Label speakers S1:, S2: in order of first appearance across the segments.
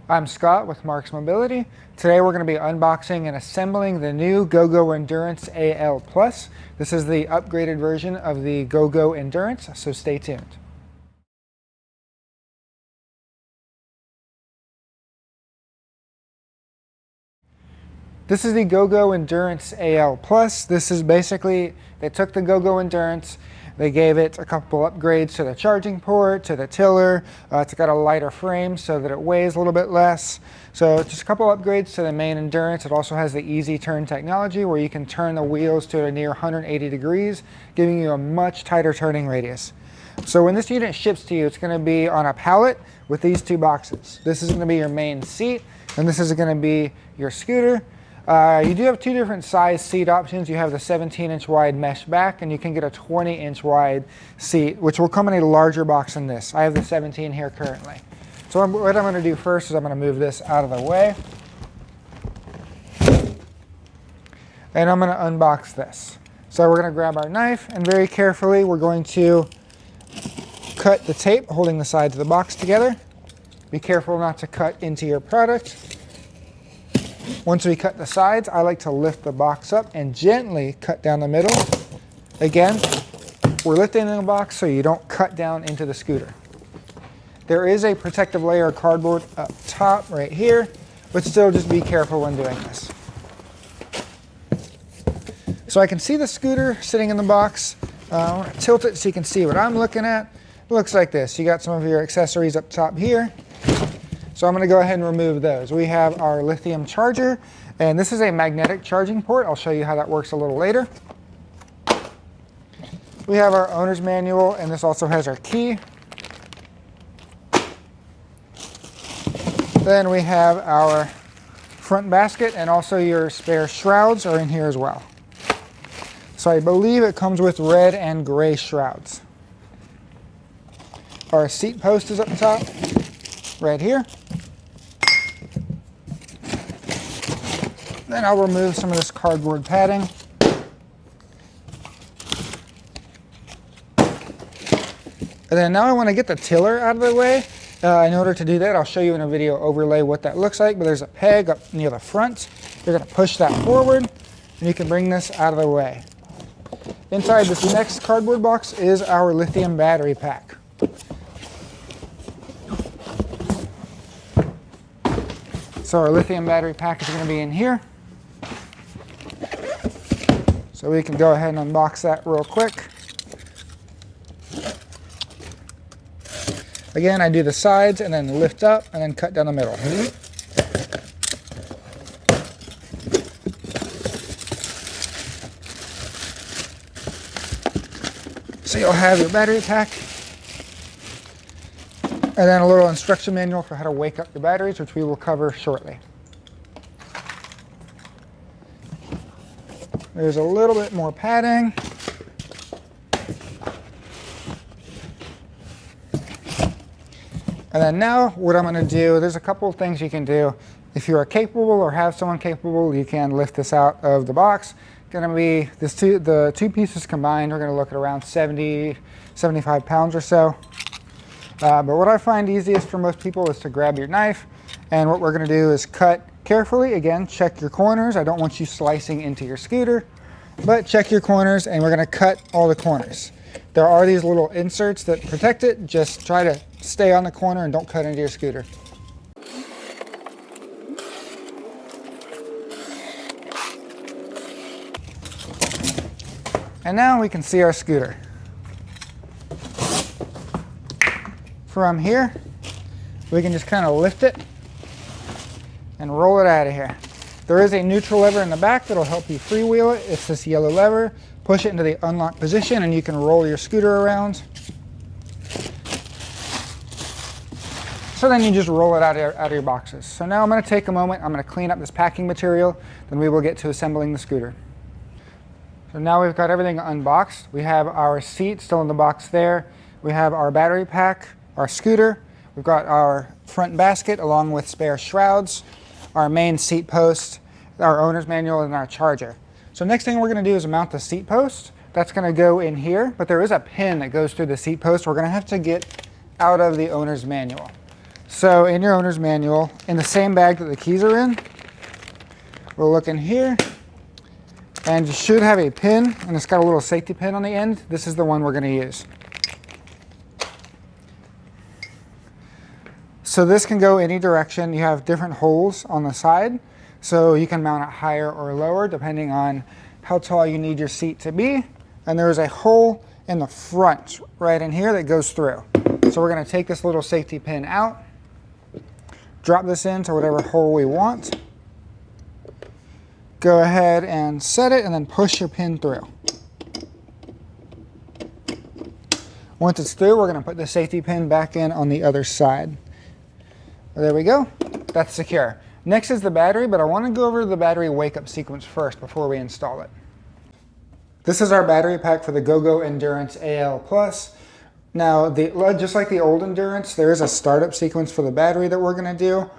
S1: I'm Scott with Marcs Mobility. Today we're going to be unboxing and assembling the new GoGo Endurance AL Plus. This is the upgraded version of the GoGo Endurance, so stay tuned. This is the GoGo Endurance AL Plus. This is basically, they took the GoGo Endurance, they gave it a couple upgrades to the charging port, to the tiller. It's got a lighter frame so that it weighs a little bit less. So just a couple upgrades to the main Endurance. It also has the easy turn technology where you can turn the wheels to a near 180 degrees, giving you a much tighter turning radius. So when this unit ships to you, it's going to be on a pallet with these two boxes. This is going to be your main seat, and this is going to be your scooter. You do have two different size seat options. You have the 17-inch wide mesh back, and you can get a 20-inch wide seat, which will come in a larger box than this. I have the 17 here currently. So what I'm going to do first is I'm going to move this out of the way. And I'm going to unbox this. So we're going to grab our knife, and very carefully we're going to cut the tape holding the sides of the box together. Be careful not to cut into your product. Once we cut the sides, I like to lift the box up and gently cut down the middle. Again, we're lifting the box so you don't cut down into the scooter. There is a protective layer of cardboard up top right here, but still just be careful when doing this. So I can see the scooter sitting in the box. I'm going to tilt it so you can see what I'm looking at. It looks like this. You got some of your accessories up top here. So I'm going to go ahead and remove those. We have our lithium charger, and this is a magnetic charging port. I'll show you how that works a little later. We have our owner's manual, and this also has our key. Then we have our front basket, and also your spare shrouds are in here as well. So I believe it comes with red and gray shrouds. Our seat post is up top, right here. Then I'll remove some of this cardboard padding. And then now I want to get the tiller out of the way. In order to do that, I'll show you in a video overlay what that looks like, but there's a peg up near the front. You're going to push that forward, and you can bring this out of the way. Inside this next cardboard box is our lithium battery pack. So our lithium battery pack is going to be in here. So we can go ahead and unbox that real quick. Again, I do the sides and then lift up and then cut down the middle. So you'll have your battery pack, and then a little instruction manual for how to wake up your batteries, which we will cover shortly. There's a little bit more padding. And then now what I'm going to do, there's a couple of things you can do. If you are capable or have someone capable, you can lift this out of the box. Going to be the two pieces combined are going to look at around 70, 75 pounds or so. But what I find easiest for most people is to grab your knife, and what we're going to do is cut carefully. Again, check your corners. I don't want you slicing into your scooter, but check your corners, and we're going to cut all the corners. There are these little inserts that protect it. Just try to stay on the corner and don't cut into your scooter. And now we can see our scooter. From here, we can just kind of lift it and roll it out of here. There is a neutral lever in the back that'll help you freewheel it. It's this yellow lever. Push it into the unlock position and you can roll your scooter around. So then you just roll it out of your boxes. So now I'm going to take a moment. I'm going to clean up this packing material. Then we will get to assembling the scooter. So now we've got everything unboxed. We have our seat still in the box there. We have our battery pack, our scooter. We've got our front basket along with spare shrouds, our main seat post, our owner's manual, and our charger. So next thing we're going to do is mount the seat post. That's going to go in here, but there is a pin that goes through the seat post we're going to have to get out of the owner's manual. So in your owner's manual, in the same bag that the keys are in, we'll look in here, and you should have a pin, and it's got a little safety pin on the end. This is the one we're going to use. So this can go any direction. You have different holes on the side, so you can mount it higher or lower depending on how tall you need your seat to be. And there is a hole in the front right in here that goes through. So we're going to take this little safety pin out, drop this into whatever hole we want, go ahead and set it, and then push your pin through. Once it's through, we're going to put the safety pin back in on the other side. There we go. That's secure. Next is the battery, but I want to go over the battery wake-up sequence first before we install it. This is our battery pack for the GoGo Endurance AL+. Now, just like the old Endurance, there is a startup sequence for the battery that we're going to do.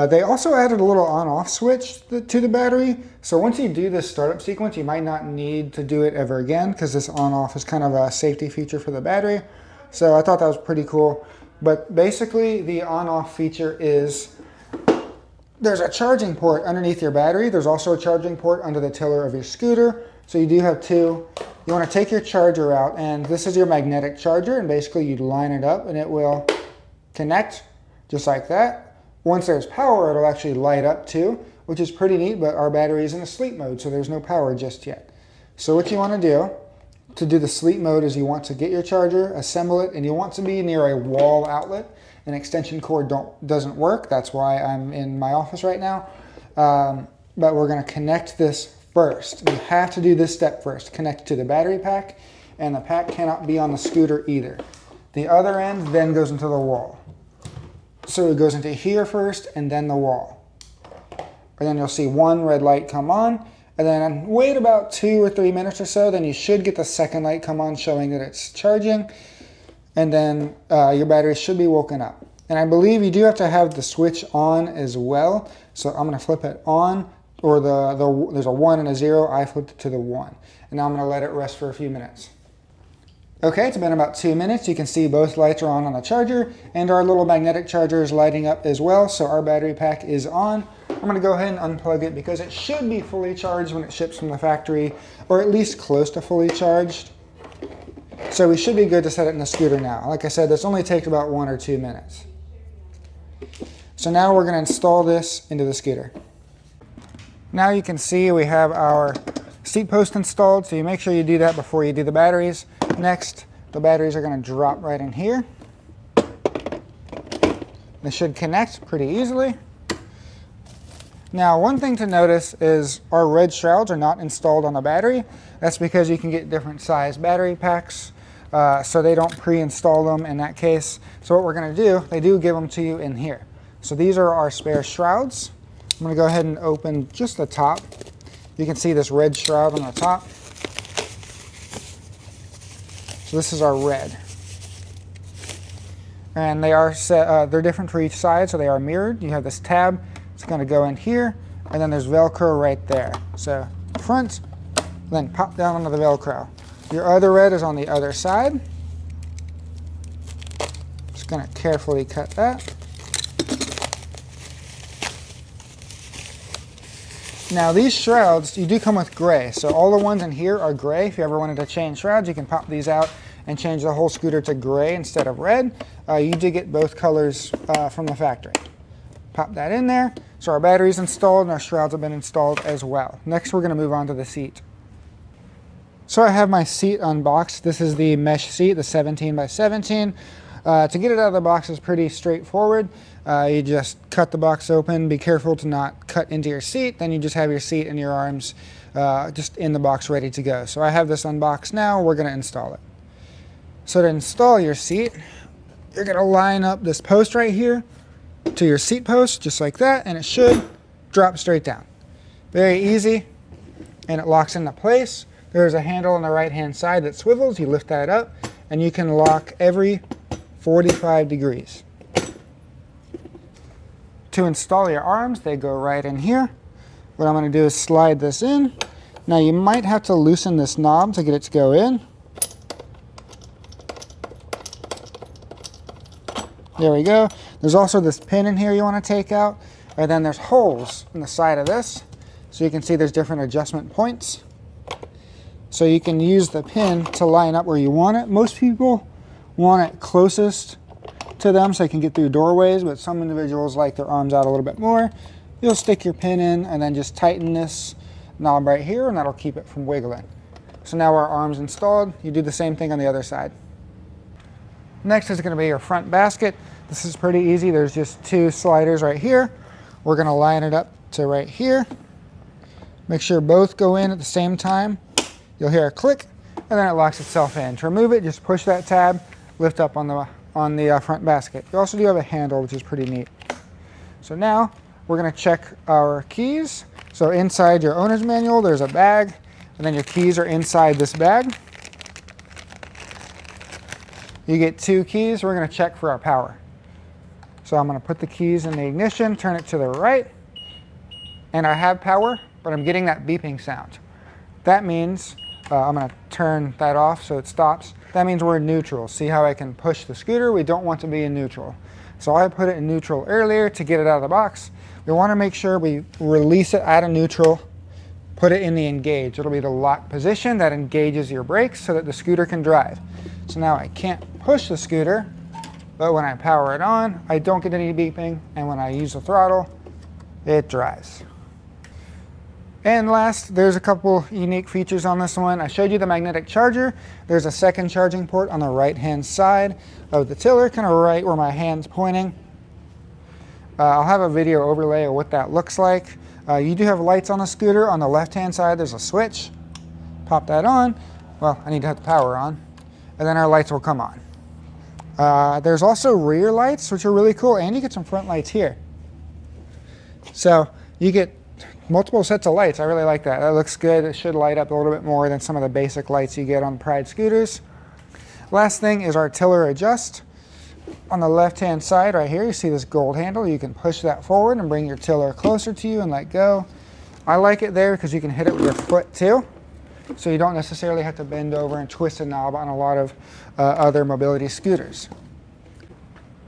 S1: They also added a little on-off switch to the battery. So once you do this startup sequence, you might not need to do it ever again because this on-off is kind of a safety feature for the battery. So I thought that was pretty cool. But basically, the on-off feature is there's a charging port underneath your battery. There's also a charging port under the tiller of your scooter. So you do have two. You want to take your charger out, and this is your magnetic charger, and basically you'd line it up and it will connect just like that. Once there's power, it'll actually light up too, which is pretty neat, but our battery is in a sleep mode, so there's no power just yet. So what you want to do the sleep mode is you want to get your charger, assemble it, and you want to be near a wall outlet. An extension cord doesn't work. That's why I'm in my office right now. But we're going to connect this first. You have to do this step first. Connect to the battery pack, and the pack cannot be on the scooter either. The other end then goes into the wall. So it goes into here first, and then the wall. And then you'll see one red light come on, and then wait about 2 or 3 minutes or so, then you should get the second light come on showing that it's charging, and then your battery should be woken up. And I believe you do have to have the switch on as well, so I'm going to flip it on, or there's a 1 and a 0, I flipped it to the 1. And now I'm going to let it rest for a few minutes. Okay, it's been about 2 minutes. You can see both lights are on the charger, and our little magnetic charger is lighting up as well, so our battery pack is on. I'm going to go ahead and unplug it because it should be fully charged when it ships from the factory, or at least close to fully charged. So we should be good to set it in the scooter now. Like I said, this only takes about 1 or 2 minutes. So now we're going to install this into the scooter. Now you can see we have our seat post installed, so you make sure you do that before you do the batteries. Next, the batteries are going to drop right in here. They should connect pretty easily. Now, one thing to notice is our red shrouds are not installed on the battery. That's because you can get different size battery packs, so they don't pre-install them in that case. So what we're going to do, they do give them to you in here. So these are our spare shrouds. I'm going to go ahead and open just the top. You can see this red shroud on the top. So this is our red. And they are set, they're different for each side, so they are mirrored. You have this tab. It's going to go in here, and then there's Velcro right there. So front, then pop down onto the Velcro. Your other red is on the other side. Just going to carefully cut that. Now these shrouds, you do come with gray, so all the ones in here are gray. If you ever wanted to change shrouds, you can pop these out and change the whole scooter to gray instead of red. You do get both colors from the factory. Pop that in there. So our battery's installed and our shrouds have been installed as well. Next we're going to move on to the seat. So I have my seat unboxed. This is the mesh seat, the 17 by 17. To get it out of the box is pretty straightforward. You just cut the box open, be careful to not cut into your seat, then you just have your seat and your arms just in the box ready to go. So I have this unboxed now, we're going to install it. So to install your seat, you're going to line up this post right here to your seat post, just like that, and it should drop straight down. Very easy, and it locks into place. There's a handle on the right hand side that swivels, you lift that up, and you can lock every 45 degrees. To install your arms, they go right in here. What I'm going to do is slide this in. Now you might have to loosen this knob to get it to go in. There we go. There's also this pin in here you want to take out, and then there's holes in the side of this. So you can see there's different adjustment points. So you can use the pin to line up where you want it. Most people want it closest to them so they can get through doorways, but some individuals like their arms out a little bit more. You'll stick your pin in and then just tighten this knob right here, and that'll keep it from wiggling. So now our arm's installed. You do the same thing on the other side. Next is going to be your front basket. This is pretty easy. There's just two sliders right here. We're going to line it up to right here. Make sure both go in at the same time. You'll hear a click, and then it locks itself in. To remove it, just push that tab, lift up on the front basket. You also do have a handle, which is pretty neat. So now we're going to check our keys. So inside your owner's manual, there's a bag, and then your keys are inside this bag. You get two keys. We're going to check for our power. So I'm going to put the keys in the ignition, turn it to the right, and I have power, but I'm getting that beeping sound. That means I'm going to turn that off so it stops. That means we're in neutral. See how I can push the scooter? We don't want to be in neutral. So I put it in neutral earlier to get it out of the box. We want to make sure we release it out of neutral, put it in the engage. It'll be the lock position that engages your brakes so that the scooter can drive. So now I can't push the scooter, but when I power it on, I don't get any beeping, and when I use the throttle, it drives. And last, there's a couple unique features on this one. I showed you the magnetic charger. There's a second charging port on the right-hand side of the tiller, kind of right where my hand's pointing. I'll have a video overlay of what that looks like. You do have lights on the scooter. On the left-hand side, there's a switch. Pop that on. Well, I need to have the power on, and then our lights will come on. There's also rear lights, which are really cool, and you get some front lights here. So you get multiple sets of lights. I really like that. That looks good. It should light up a little bit more than some of the basic lights you get on Pride scooters. Last thing is our tiller adjust. On the left-hand side right here, you see this gold handle. You can push that forward and bring your tiller closer to you and let go. I like it there because you can hit it with your foot too. So you don't necessarily have to bend over and twist a knob on a lot of other mobility scooters.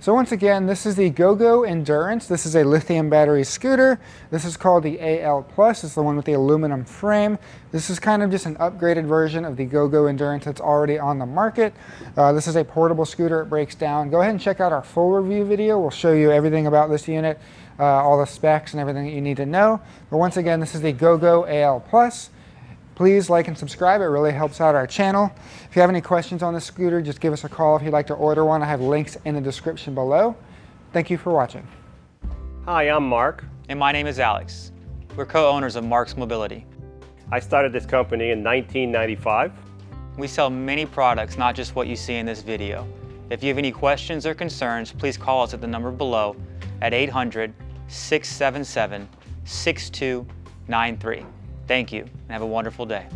S1: So once again, this is the GoGo Endurance. This is a lithium battery scooter. This is called the AL Plus. It's the one with the aluminum frame. This is kind of just an upgraded version of the GoGo Endurance that's already on the market. This is a portable scooter. It breaks down. Go ahead and check out our full review video. We'll show you everything about this unit, all the specs and everything that you need to know. But once again, this is the GoGo AL Plus. Please like and subscribe. It really helps out our channel. If you have any questions on this scooter, just give us a call if you'd like to order one. I have links in the description below. Thank you for watching.
S2: Hi, I'm Marc.
S3: And my name is Alex. We're co-owners of Marcs Mobility.
S2: I started this company in 1995.
S3: We sell many products, not just what you see in this video. If you have any questions or concerns, please call us at the number below at 800-677-6293. Thank you, and have a wonderful day.